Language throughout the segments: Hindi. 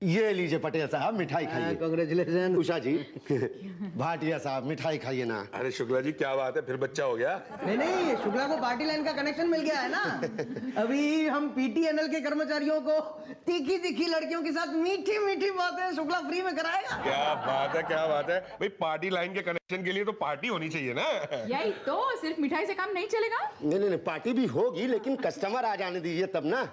ये लीजिए पटेल साहब, मिठाई खाइए। कांग्रेचुलेशन। उषा जी, भाटिया साहब मिठाई खाइए ना। अरे शुक्ला जी क्या बात है, फिर बच्चा हो गया? नहीं, शुक्ला को पार्टी लाइन का कनेक्शन मिल गया है ना। अभी हम पीटीएनएल के कर्मचारियों को तीखी तीखी लड़कियों के साथ मीठी मीठी बातें शुक्ला फ्री में कराएगा। क्या बात है, क्या बात है भाई। पार्टी लाइन के कनेक्शन के लिए तो पार्टी होनी चाहिए ना। यही तो, सिर्फ मिठाई से काम नहीं चलेगा। नहीं, पार्टी भी होगी, लेकिन कस्टमर आ जाने दीजिए तब ना।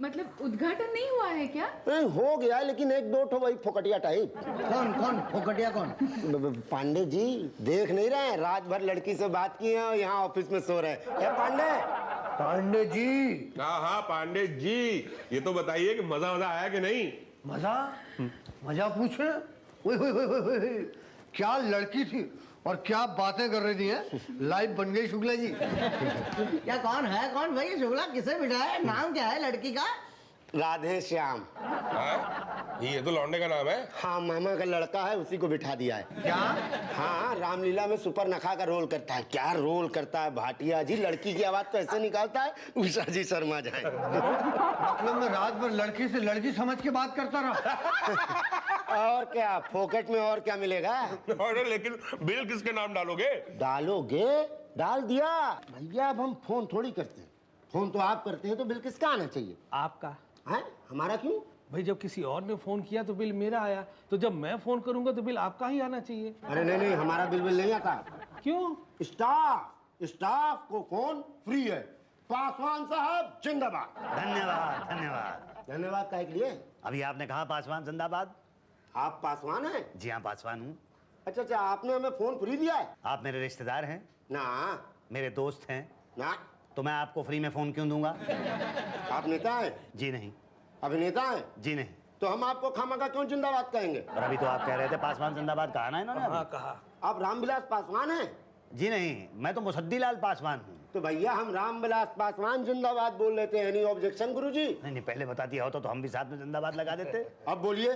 मतलब उद्घाटन नहीं हुआ है क्या? नहीं, हो गया, लेकिन एक दो ठो वही फोकटिया टाइप। कौन फोकटिया कौन? पांडे जी देख नहीं रहे हैं, रात भर लड़की से बात की है, यहाँ ऑफिस में सो रहे हैं। पांडे जी। हाँ पांडे जी, ये तो बताइए कि मजा आया कि नहीं? मजा पूछे। क्या लड़की थी और क्या बातें कर रही थी है? लाइव बन गई शुक्ला जी। क्या कौन भाई शुक्ला, किसे बिठाया? नाम क्या है लड़की का? राधे श्याम। ये तो लौंडे का नाम है। हाँ, मामा का लड़का है, उसी को बिठा दिया है। क्या? हाँ, रामलीला में सुपर नखा का रोल करता है। क्या रोल करता है भाटिया जी, लड़की की आवाज तो ऐसे निकालता है उषा जी शर्मा जाए। मतलब मैं रात भर लड़की से लड़की समझ के बात करता रहा। और क्या, फोकट में और क्या मिलेगा? अरे लेकिन बिल किसके नाम डालोगे? डालोगे? डाल दिया भैया। अब हम फोन थोड़ी करते हैं, फोन तो आप करते हैं, तो बिल किसका आना चाहिए? आपका। है? हमारा क्यों? भाई जब किसी और ने फोन किया तो बिल मेरा आया, तो जब मैं फोन करूंगा तो बिल आपका ही आना चाहिए। अरे नहीं, हमारा बिल नहीं आता। क्यों? स्टाफ को फोन फ्री है। पासवान साहब जिंदाबाद। धन्यवाद काहे के लिए? अभी आपने कहा पासवान जिंदाबाद। आप पासवान हैं? जी हाँ, पासवान हूँ। अच्छा, आपने हमें फोन फ्री दिया है? आप मेरे रिश्तेदार हैं ना। मेरे दोस्त हैं ना। तो मैं आपको फ्री में फोन क्यों दूंगा? आप नेता हैं? जी नहीं। अभिनेता हैं? जी नहीं। तो हम आपको खामखा क्यों जिंदाबाद कहेंगे? और अभी तो आप कह रहे थे पासवान जिंदाबाद, कहा ना इन्होंने? हाँ कहा। आप रामविलास पासवान हैं? जी नहीं, मैं तो मुसद्दीलाल पासवान हूँ। तो भैया हम रामविलास पासवान जिंदाबाद बोल लेते हैं। एनी ऑब्जेक्शन गुरुजी? नहीं, पहले बता दिया होता तो हम भी साथ में जिंदाबाद लगा देते। अब बोलिए।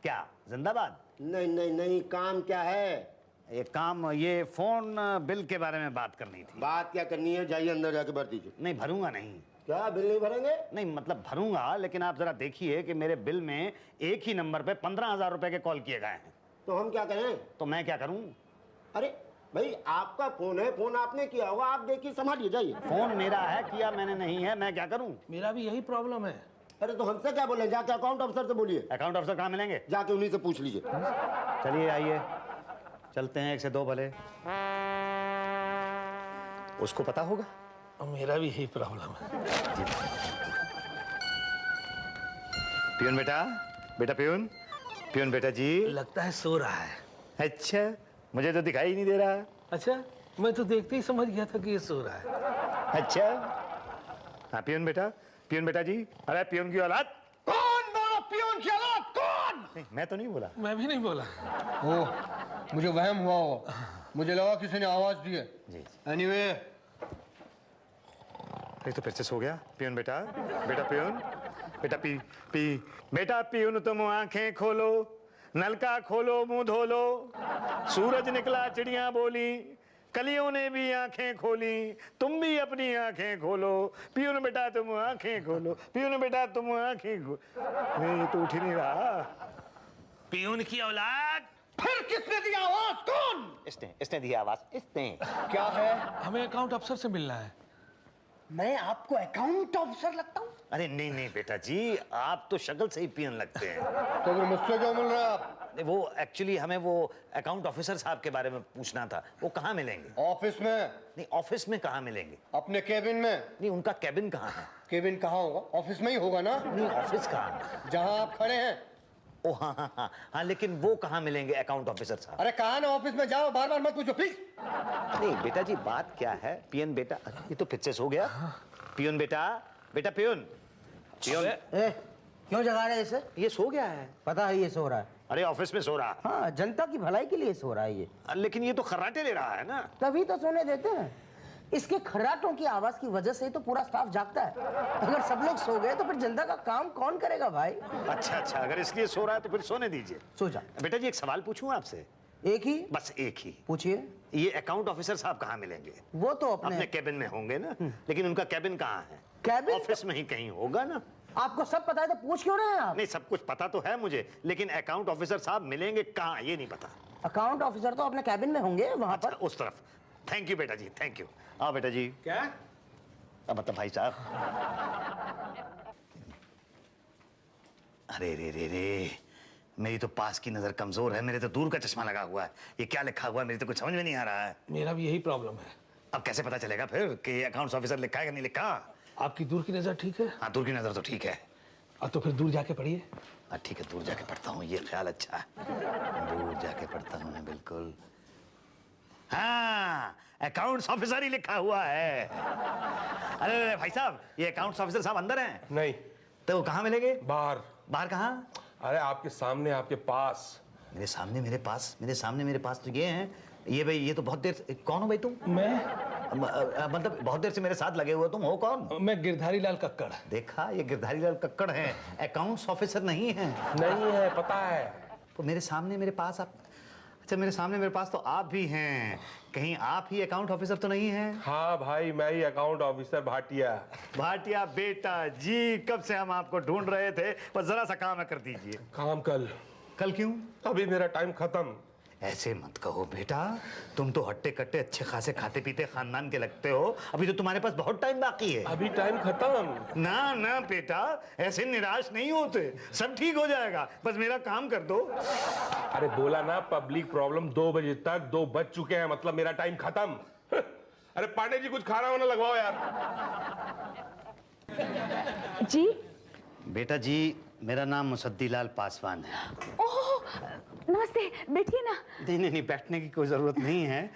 क्या जिंदाबाद? नहीं, काम क्या है? एक काम, ये फोन बिल के बारे में बात करनी थी। बात क्या करनी है? जाइए अंदर जाके भर दीजिए। नहीं, भरूंगा नहीं। क्या बिल नहीं भरेंगे? नहीं मतलब भरूंगा, लेकिन आप जरा देखिए कि मेरे बिल में एक ही नंबर पे 15,000 रुपए के कॉल किए गए हैं। तो हम क्या करें? तो मैं क्या करूं? अरे भाई, आपका फोन है, फोन आपने किया होगा, आप देखिए, संभालिए, जाइए। फोन मेरा है, किया मैंने नहीं है, मैं क्या करूं? मेरा भी यही प्रॉब्लम है। अरे तो हमसे क्या बोले? जाके अकाउंट अफसर से बोलिए। अकाउंट अफसर कहाँ मिलेंगे? जाके उन्हीं से पूछ लीजिए। चलिए आइए, चलते हैं, 1 से 2 भले। उसको पता होगा। मेरा भी यही प्रॉब्लम है। पियून बेटा पियून बेटा जी। लगता है सो रहा है। अच्छा, मुझे तो दिखाई नहीं दे रहा। अच्छा, मैं तो देखते ही समझ गया था कि ये सो रहा है। अच्छा, हाँ पियून बेटा जी। अरे पियून की औलाद। कौन बोला पियून की औलाद? कौन? नहीं, मैं तो नहीं बोला। मैं भी नहीं बोला। ओ, मुझे वहम हुआ होगा, मुझे लगा किसी ने आवाज दी है। जी। एनीवे, ये तो फिर से सो गया। पियून बेटा पियून बेटा बेटा पियून, तुम आंखें खोलो, नलका खोलो, मुंह धो लो। सूरज निकला, चिड़िया बोली, कलियों ने भी आंखें खोली, तुम भी अपनी आंखें खोलो। पियून बेटा तुम आंखें खोलो, पियून बेटा तुम आंखें खोलो। नहीं, तो उठ ही नहीं रहा। पियून की औलाद। फिर किसने दी आवाज? कौन? इसने दी आवाज। इसने क्या है? हमें अकाउंट अफसर से मिलना है। मैं आपको अकाउंट ऑफिसर लगता हूँ? अरे नहीं बेटा जी, आप तो शक्ल से ही पियन लगते हैं। तो फिर मुझसे क्यों मिल रहा है आप? वो एक्चुअली हमें वो अकाउंट ऑफिसर साहब के बारे में पूछना था। वो कहाँ मिलेंगे? ऑफिस में। नहीं, ऑफिस में कहाँ मिलेंगे? अपने केबिन में। नहीं, उनका केबिन कहाँ है? केबिन कहाँ होगा? ऑफिस में ही होगा ना। नहीं, ऑफिस कहाँ है? जहाँ आप खड़े हैं। ओ हाँ, लेकिन वो कहाँ मिलेंगे अकाउंट ऑफिसर साहब? अरे कहा ना, ऑफिस में जाओ, बार बार मत पूछो प्लीज। नहीं बेटा जी, बात क्या है? पियन बेटा, ये तो पिक्चर्स हो गया। पियन बेटा पियन क्यों जगा रहे इसे? ये सो गया है। पता है ये सो रहा है। अरे ऑफिस में सो रहा। हाँ, जनता की भलाई के लिए सो रहा है ये। लेकिन ये तो खर्राटे ले रहा है ना। तभी तो सोने देते हैं। इसके खर्राटों की आवाज की वजह से तो पूरा स्टाफ जागता है। अगर सब लोग सो गए तो फिर जनता का काम कौन करेगा भाई? अच्छा, अगर इसलिए सो रहा है तो फिर सोने दीजिए। सो जा। बेटा जी, एक सवाल पूछूं आपसे? एक ही? बस एक ही। पूछिए। ये अकाउंट ऑफिसर साहब कहाँ मिलेंगे? वो तो अपने केबिन में होंगे ना, लेकिन उनका केबिन कहाँ है? केबिन? ऑफिस में ही कहीं होगा ना। आपको सब पता है तो पूछ क्यों रहे हैं आप? नहीं, सब कुछ पता तो है मुझे, लेकिन अकाउंट ऑफिसर साहब मिलेंगे कहाँ ये नहीं पता। अकाउंट ऑफिसर तो अपने कैबिन में होंगे वहां पर। उस तरफ। थैंक यू बेटा जी, थैंक यू। आओ बेटा जी। क्या? अब मतलब भाई साहब। अरे रे रे रे, मेरी तो पास की नजर कमजोर है, मेरे तो दूर का चश्मा लगा हुआ है। ये क्या लिखा हुआ है मेरी तो कुछ समझ में नहीं आ रहा है। मेरा भी यही प्रॉब्लम है। अब कैसे पता चलेगा फिर कि अकाउंट्स ऑफिसर लिखा है कि नहीं लिखा? आपकी दूर की नजर ठीक है? हाँ, दूर की नजर तो ठीक है। अब तो फिर दूर जाके पढ़िए। हाँ ठीक है, दूर जाके पढ़ता हूँ, ये ख्याल अच्छा है। दूर जाके पढ़ता हूँ मैं, बिल्कुल। हाँ, अकाउंट्स ऑफिसर ही लिखा हुआ है। अरे भाई साहब, ये अकाउंट्स ऑफिसर साहब अंदर हैं? नहीं, तो वो कहाँ मिलेंगे? बाहर। बाहर कहाँ? अरे आपके सामने, आपके पास। मेरे सामने मेरे पास, मेरे सामने मेरे पास तो ये हैं। ये भाई, ये तो बहुत देर से, कौन हो भाई तुम? मैं मतलब बहुत देर से मेरे साथ लगे हुए, तुम हो कौन? मैं गिरधारी लाल कक्कड़। देखा, ये गिरधारी लाल कक्कड़ हैं, अकाउंट्स ऑफिसर नहीं है। नहीं है, पता है। तो मेरे सामने मेरे पास आप, अच्छा मेरे सामने मेरे पास तो आप भी हैं, कहीं आप ही अकाउंट ऑफिसर तो नहीं हैं? हाँ भाई, मैं ही अकाउंट ऑफिसर भाटिया। भाटिया बेटा जी, कब से हम आपको ढूंढ रहे थे, बस जरा सा काम है कर दीजिए। काम कल। कल क्यों? अभी मेरा टाइम खत्म। ऐसे मत कहो बेटा, तुम तो हट्टे कट्टे अच्छे खासे खाते पीते खानदान के लगते हो, अभी तो तुम्हारे पास बहुत टाइम बाकी है। अभी टाइम खत्म। ना ना बेटा, ऐसे निराश नहीं होते, सब ठीक हो जाएगा, बस मेरा काम कर दो। अरे बोला ना, पब्लिक प्रॉब्लम 2 बजे तक, 2 बज चुके हैं, मतलब मेरा टाइम खत्म। अरे पांडे जी, कुछ खाना वाना लगवाओ यार। जी। बेटा जी, मेरा नाम मुसद्दीलाल पासवान है। ओह, नमस्ते, बैठिए ना। नहीं नहीं नहीं, बैठने की कोई जरूरत नहीं है।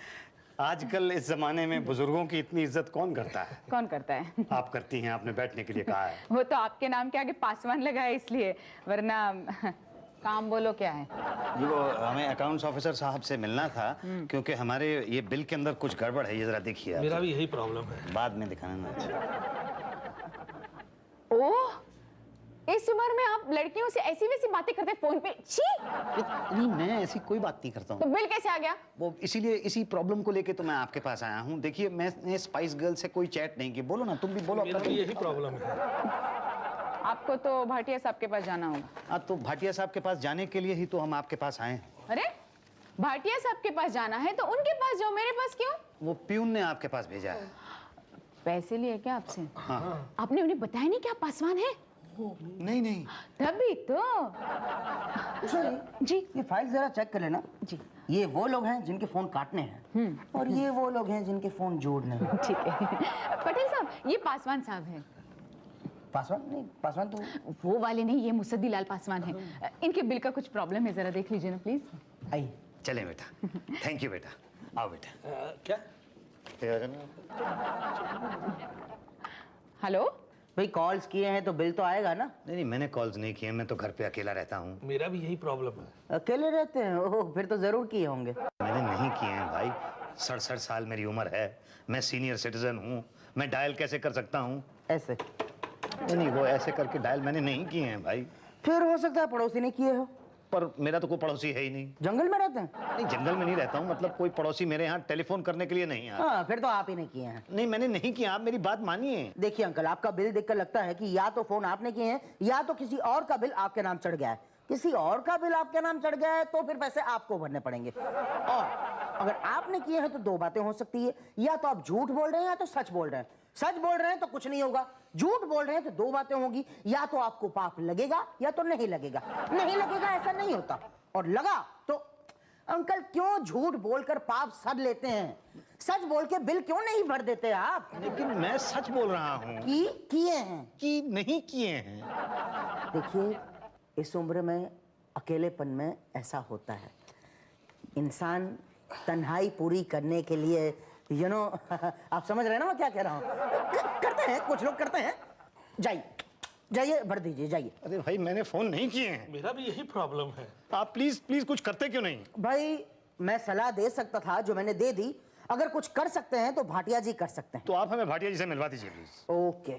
आजकल इस जमाने में बुजुर्गों की इतनी इज्जत कौन करता है? कौन करता है? आप करती हैं, आपने बैठने के लिए कहा है। वो तो आपके नाम के आगे पासवान लगा है इसलिए, वरना काम बोलो क्या है? जी, वो हमें अकाउंट्स ऑफिसर साहब से मिलना था, क्योंकि हमारे ये बिल के अंदर कुछ गड़बड़ है, ये जरा देखिए आप। मेरा भी यही प्रॉब्लम है। बाद में दिखाना ना। अच्छा, ओह, इस उम्र में आप लड़कियों से ऐसी वैसी बातें करते फोन पे? छी! नहीं, मैं ऐसी कोई बात नहीं करता तो हूँ। बिल कैसे आ गया? वो इसीलिए, इसी प्रॉब्लम को लेके तो मैं आपके पास आया हूँ। देखिए, मैंने स्पाइस गर्ल से कोई चैट नहीं की। बोलो ना, तुम भी बोलो। मेरा भी यही प्रॉब्लम है। आपको तो भाटिया साहब के पास जाना होगा। हाँ, तो भाटिया साहब के पास जाने के लिए ही तो हम आपके पास आए हैं। अरे, भाटिया साहब के पास जाना है तो उनके पास जाओ, मेरे पास क्यों? वो प्यून ने आपके पास भेजा है। पैसे लिए क्या आपसे? हाँ। आपने उन्हें बताया नहीं कि आप पासवान हैं? नहीं नहीं, तभी तो। जी, ये फाइल जरा चेक कर लेना जी। ये वो लोग हैं जिनके फोन काटने हैं और ये वो लोग हैं जिनके फोन जोड़ने हैं। ठीक है। पटेल साहब, ये पासवान साहब हैं। पासवान नहीं, पासवान तो वो वाले नहीं, ये मुसद्दीलाल पासवान हैं। इनके बिल का कुछ प्रॉब्लम है, जरा देख लीजिए ना प्लीज। आई। चले बेटा। थैंक यू बेटा, आओ बेटा। क्या? हेलो, भाई कॉल्स किए हैं तो बिल तो आएगा ना? नहीं नहीं, मैंने कॉल्स नहीं किए, मैं तो घर पे अकेला रहता हूँ। मेरा भी यही प्रॉब्लम है। अकेले रहते हैं? ओह, फिर तो जरूर किए होंगे। मैंने नहीं किए हैं भाई, 67 साल मेरी उम्र है, मैं सीनियर सिटीजन हूँ, मैं डायल कैसे कर सकता हूँ? ऐसे? नहीं, वो ऐसे करके डायल मैंने नहीं किए हैं भाई। फिर हो सकता है पड़ोसी ने किए हो। पर मेरा तो कोई पड़ोसी है ही नहीं। जंगल में रहते हैं? नहीं, जंगल में नहीं रहता हूँ, मतलब कोई पड़ोसी मेरे यहाँ टेलीफोन करने के लिए नहीं आया। हाँ, फिर तो आप ही ने किए हैं। नहीं, मैंने नहीं किया, आप मेरी बात मानिए। देखिए अंकल, आपका बिल देखकर लगता है कि या तो फोन आपने किए हैं या तो किसी और का बिल आपके नाम चढ़ गया है। किसी और का बिल आपके नाम चढ़ गया है तो फिर पैसे आपको भरने पड़ेंगे। और अगर आपने किए हैं तो 2 बातें हो सकती है, या तो आप झूठ बोल रहे हैं या तो सच बोल रहे हैं। सच बोल रहे हैं तो कुछ नहीं होगा, झूठ बोल रहे हैं तो 2 बातें होंगी, या तो आपको पाप लगेगा या तो नहीं लगेगा। नहीं लगेगा ऐसा नहीं होता, और लगा तो अंकल क्यों झूठ बोलकर पाप सद लेते हैं? सच बोल के बिल क्यों नहीं भर देते आप? लेकिन मैं सच बोल रहा हूँ कि किए हैं कि नहीं किए हैं। देखिए, इस उम्र में अकेलेपन में ऐसा होता है, इंसान तन्हाई पूरी करने के लिए आप समझ रहे हैं ना मैं क्या कह रहा हूँ? करते हैं, कुछ लोग करते हैं। जाइए जाइए, भर दीजिए, जाइए। अरे भाई, मैंने फोन नहीं किए हैं। मेरा भी यही प्रॉब्लम है। आप प्लीज प्लीज कुछ करते क्यों नहीं? भाई मैं सलाह दे सकता था, जो मैंने दे दी। अगर कुछ कर सकते हैं तो भाटिया जी कर सकते हैं। तो आप हमें भाटिया जी से मिलवा दीजिए प्लीज। ओके।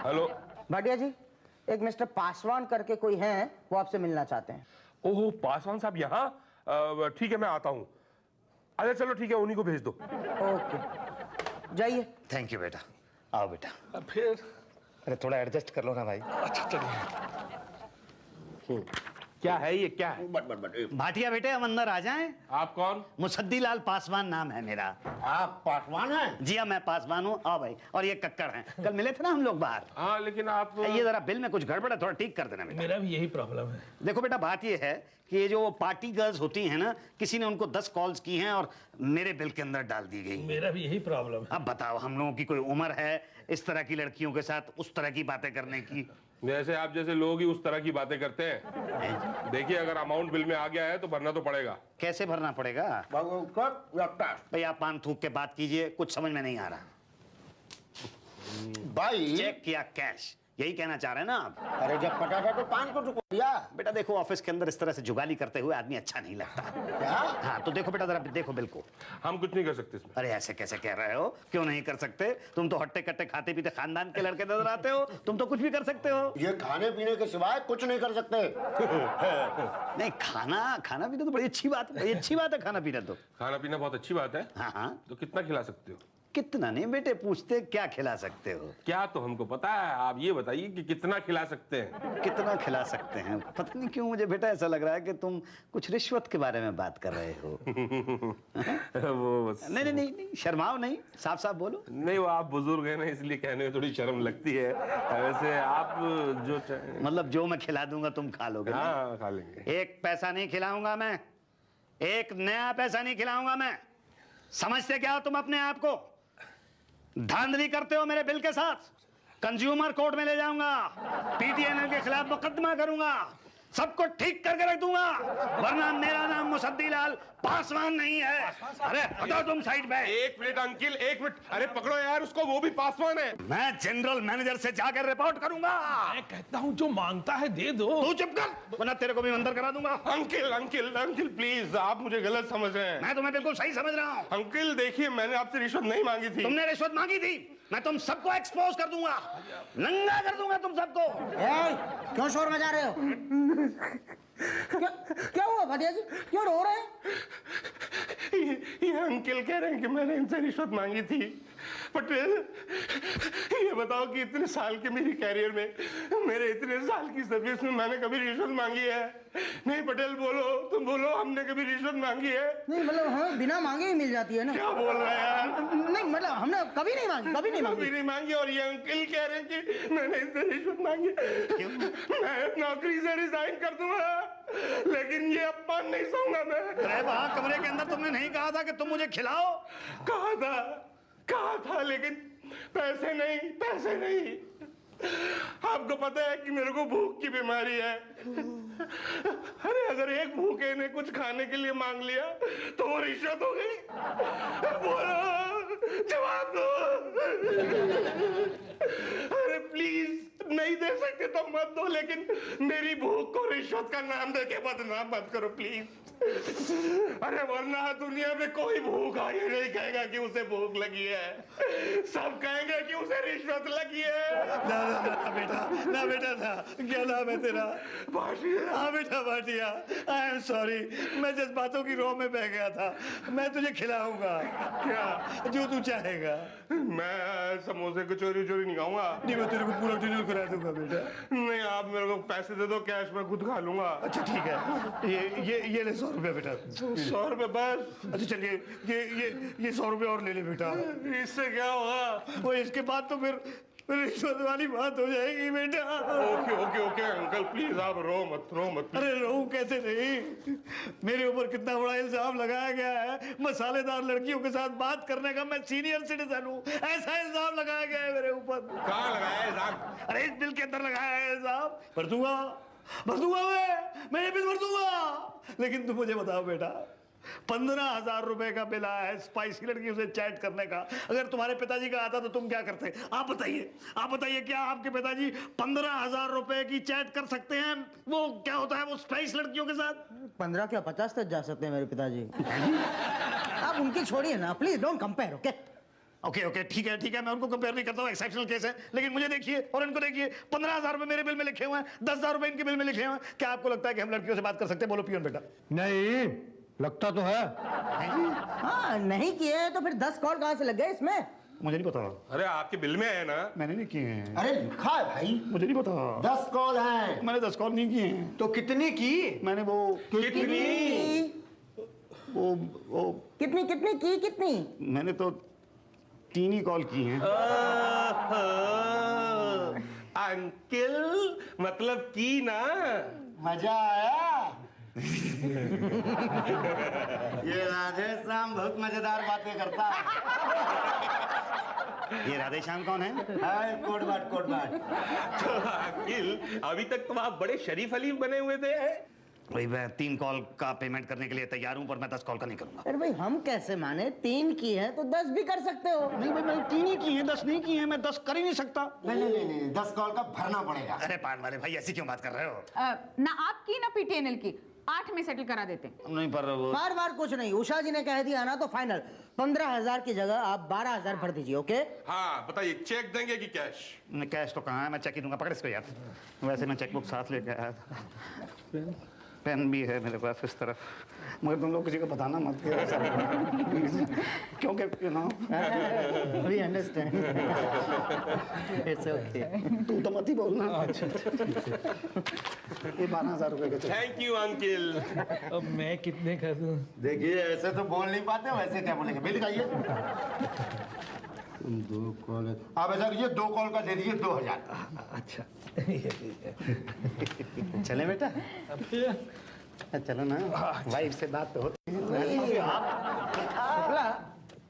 हेलो। भाटिया जी, एक मिस्टर पासवान करके कोई हैं, वो आपसे मिलना चाहते हैं। ओहो, पासवान साहब यहाँ? ठीक है, मैं आता हूँ। अच्छा चलो ठीक है, उन्हीं को भेज दो। ओके। जाइए। थैंक यू बेटा, आओ बेटा। अब फिर अरे थोड़ा एडजस्ट कर लो ना भाई। अच्छा चलिए। क्या है ये, क्या है? भाटिया बेटे हम अंदर आ जाएं? आप कौन? मुसद्दी लाल पासवान नाम है मेरा। आप पासवान हैं? जी हाँ, मैं पासवान हूँ। आओ भाई। और ये कक्कड़ हैं, कल मिले थे ना हम लोग बाहर। हाँ लेकिन आप ये जरा बिल में कुछ गड़बड़ है, थोड़ा ठीक कर देना बेटा। मेरा भी यही प्रॉब्लम है। देखो बेटा, बात ये है कि ये जो पार्टी गर्ल्स होती हैं ना, किसी ने उनको 10 कॉल्स की हैं और मेरे बिल के अंदर डाल दी गई। मेरा भी यही प्रॉब्लम है। अब बताओ, हम लोगों की कोई उम्र है इस तरह की लड़कियों के साथ उस तरह की बातें करने की? जैसे आप जैसे लोग ही उस तरह की बातें करते हैं। देखिए, अगर अमाउंट बिल में आ गया है तो भरना तो पड़ेगा। कैसे भरना पड़ेगा? भाई आप पान थूक के बात कीजिए, कुछ समझ में नहीं आ रहा। भाई चेक किया कैश, यही कहना चाह रहे हैं ना आप? अरे जब पटा था तो पान को चुका दिया। बेटा देखो, ऑफिस के अंदर इस तरह से जुगाली करते हुए आदमी अच्छा नहीं लगता। क्या? हाँ तो देखो बेटा, जरा देखो बिल को। हम कुछ नहीं कर सकते इसमें। अरे ऐसे कैसे कह रहे हो? क्यों नहीं कर सकते? तुम तो हट्टे कट्टे खाते पीते खानदान के लड़के नजर आते हो, तुम तो कुछ भी कर सकते हो। ये खाने पीने के सिवाय कुछ नहीं कर सकते। नहीं, खाना पीना तो बड़ी अच्छी बात है, बड़ी अच्छी बात है खाना पीना तो। खाना पीना बहुत अच्छी बात है। हाँ हाँ, तो कितना खिला सकते हो? कितना नहीं बेटे, पूछते क्या खिला सकते हो? क्या तो हमको पता है, आप ये बताइए कि कितना खिला सकते हैं। कितना खिला सकते हैं? पता नहीं क्यों मुझे बेटा ऐसा लग रहा है कि तुम कुछ रिश्वत के बारे में बात कर रहे हो। वो नहीं नहीं नहीं नहीं, शर्माओ नहीं, साफ साफ बोलो। नहीं, वो आप बुजुर्ग हैं ना, इसलिए कहने में थोड़ी शर्म लगती है। वैसे आप जो चाहें। मतलब जो मैं खिला दूंगा तुम खा लोगे? हाँ खा लेंगे। एक पैसा नहीं खिलाऊंगा मैं, एक नया पैसा नहीं खिलाऊंगा मैं। समझते क्या हो तुम अपने आप को? धांधली करते हो मेरे बिल के साथ, कंज्यूमर कोर्ट में ले जाऊंगा, पीटीएनएल के खिलाफ मुकदमा करूंगा, सबको ठीक करके रख दूंगा, वरना मेरा नाम मुसद्दी लाल पासवान नहीं है। अरे हटाओ तुम साइड पे। एक मिनट अंकिल, एक मिनट। अरे पकड़ो यार उसको, वो भी पासवान है। मैं जनरल मैनेजर से जाकर रिपोर्ट करूंगा। मैं कहता हूँ जो मांगता है दे दो। तू चुप कर, वरना तेरे को भी अंदर करा दूंगा। अंकिल अंकिल अंकिल प्लीज, आप मुझे गलत समझ रहे हैं। मैं तुम्हें बिल्कुल सही समझ रहा हूँ। अंकिल देखिए, मैंने आपसे रिश्वत नहीं मांगी थी। तुमने रिश्वत मांगी थी, मैं तुम सबको एक्सपोज कर दूंगा, नंगा कर दूंगा तुम सबको। क्यों शोर मचा रहे हो? क्या हुआ भाटिया जी, क्यों रो रहे हैं? ये अंकिल कह रहे हैं कि मैंने इनसे रिश्वत मांगी थी। पटेल, ये बताओ कि इतने साल के मेरी कैरियर में, मेरे इतने साल की सर्विस में मैंने कभी रिश्वत मांगी है? नहीं पटेल, बोलो, तुम बोलो, हमने कभी रिश्वत मांगी है? नहीं मतलब हमें बिना मांगे ही मिल जाती है ना। क्या बोल रहे हैं यार? नहीं मतलब हमने कभी नहीं मांगी, कभी नहीं मांगी। कभी नहीं मांगी, और ये अंकिल कह रहे हैं कि मैंने इनसे रिश्वत मांगी। मैं नौकरी से रिजाइन कर दूंगा, लेकिन ये अपमान नहीं सहूंगा मैं। अरे वहां कमरे के अंदर तुमने नहीं कहा था कि तुम मुझे खिलाओ? कहा था, लेकिन पैसे नहीं। आपको पता है कि मेरे को भूख की बीमारी है। अरे अगर एक भूखे ने कुछ खाने के लिए मांग लिया तो वो रिश्वत हो गई? बोलो, जवाब दो। अरे प्लीज, नहीं दे सकते तो मत दो, लेकिन मेरी भूख को रिश्वत का नाम देके बदनाम मत करो प्लीज। अरे वरना दुनिया में कोई भूखा ये नहीं कहेगा कि उसे भूख लगी है, सब कहेंगे कि उसे रिश्वत लगी है। ना बेटा ना, क्या नाम है तेरा? भाटिया। हाँ बेटा भाटिया, आई एम सॉरी, मैं जज्बातों की रोह में बह गया था। मैं तुझे खिलाऊंगा, क्या? जो तू चाहेगा। मैं समोसे को चोरी नहीं खाऊंगा। नहीं, मैं तेरे को पूरा डिनर करा दूंगा बेटा। नहीं, आप मेरे को पैसे दे दो कैश, मैं खुद खा लूंगा। अच्छा ठीक है, ये ले 100 रुपया बेटा। 100 रुपए बस? अच्छा चलिए, ये 100 रुपया और ले ले बेटा। इससे क्या होगा? वो इसके बाद तो फिर रिश्वत वाली बात हो जाएगी बेटा। ओके अंकल प्लीज, आप रो मत प्लीज। अरे रहूं कैसे नहीं, मेरे ऊपर कितना बड़ा इल्जाम लगाया गया है, मसालेदार लड़कियों के साथ बात करने का। मैं सीनियर सिटीजन हूँ, ऐसा इल्जाम लगाया गया है मेरे ऊपर। कहाँ लगाया है इल्जाम? अरे इस बिल के अंदर लगाया है इल्जाम। भर दूंगा मैं ये बिल भर दूंगा। लेकिन तुम मुझे बताओ बेटा, 15,000 रुपए का बिल आया है स्पाइसी लड़कियों से चैट करने का। अगर तुम्हारे पिताजी का आता तो तुम क्या करते? आप बताइए, क्या आपके पिताजी 15,000 रुपए की चैट कर सकते हैं? वो क्या होता है वो स्पाइस लड़कियों के साथ? 15 क्या 50 तक जा सकते हैं मेरे पिताजी। आप उनकी छोड़िए ना प्लीज, डोंट कंपेयर। ओके ठीक है, मैं उनको कंपेयर नहीं करता हूँ, एक्सेप्शनल केस है। लेकिन मुझे देखिए और इनको देखिए, 15,000 रुपए मेरे बिल में लिखे हुए हैं, 10,000 रुपए इनके बिल में लिखे हुए हैं। क्या आपको लगता है कि हम लड़कियों से बात कर सकते हैं? बोलो पियोन बेटा। नहीं, लगता तो है। हाँ नहीं किए तो फिर 10 कॉल कहाँ से लग गए इसमें? मुझे नहीं पता। अरे आपके बिल में है ना। मैंने नहीं किए हैं। अरे लिखा है भाई, मुझे नहीं पता। 10 कॉल हैं। मैंने 10 कॉल नहीं किए हैं। तो कितनी की? मैंने वो कितनी? वो कितनी कितनी की कितनी? मैंने तो 3 ही कॉल की हैं। अंकिल मतलब की ना। मजा आया? ये राधे श्याम बहुत मजेदार बातें करता है। ये राधे श्याम कौन है? हाय कोट बाट कोट बाट। तो अंकिल अभी तक तो आप बड़े शरीफ अलीफ बने हुए थे। भाई मैं 3 कॉल का पेमेंट करने के लिए तैयार हूं, पर मैं 10 कॉल का नहीं करूंगा। अरे भाई हम कैसे माने? 3 की है तो 10 भी कर सकते हो। नहीं भाई, मैंने 3 ही की हैं, 10 नहीं की हैं। मैं 10 कर ही नहीं सकता। नहीं 10 कॉल का भरना पड़ेगा। अरे पान वाले भाई, ऐसी क्यों बात कर रहे हो? ना आपकी ना पीटीएनएल की 8 में सेटल करा देते हैं। नहीं पर वो बार बार कुछ नहीं, उषा जी ने कह दिया ना तो फाइनल 15,000 की जगह आप 12,000 भर दीजिए। ओके? हाँ बताइए, चेक देंगे कि कैश? कैश तो कहाँ है, मैं चेक ही दूंगा। पकड़ इसको यार। वैसे मैं चेकबुक साथ लेके आया था, पेन भी है मेरे पास इस तरफ, मगर तुम लोग किसी को बताना मत क्योंकि वी अंडरस्टैंड। It's okay. तू तो मत ही बोलना। ये 12,000 रुपए के चेक। Thank you uncle. अब मैं कितने कर दूं? देखिए ऐसे तो बोल नहीं पाते, वैसे क्या बोलेंगे? बिल दिखाइए। 2 कॉल आप ऐसा कीजिए, 2 कॉल का दे दीजिए 2,000। अच्छा चले बेटा, चलो ना, वाइफ से बात तो होती है। शुक्ला,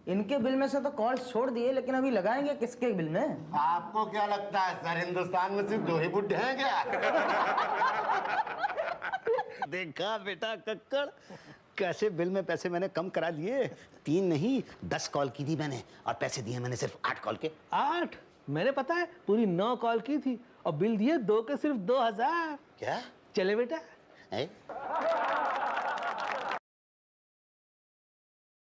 इनके बिल में से तो कॉल छोड़ दिए, लेकिन अभी लगाएंगे किसके बिल में? आपको क्या लगता है सर, हिंदुस्तान में सिर्फ 2 ही बुड्ढे हैं क्या? देखा बेटा कक्कड़, कैसे बिल में पैसे मैंने कम करा लिए। 3 नहीं 10 कॉल की थी मैंने, और पैसे दिए मैंने सिर्फ 8 कॉल के। 8? मैंने पता है पूरी 9 कॉल की थी और बिल दिए 2 के सिर्फ 2,000। क्या? चले बेटा। है?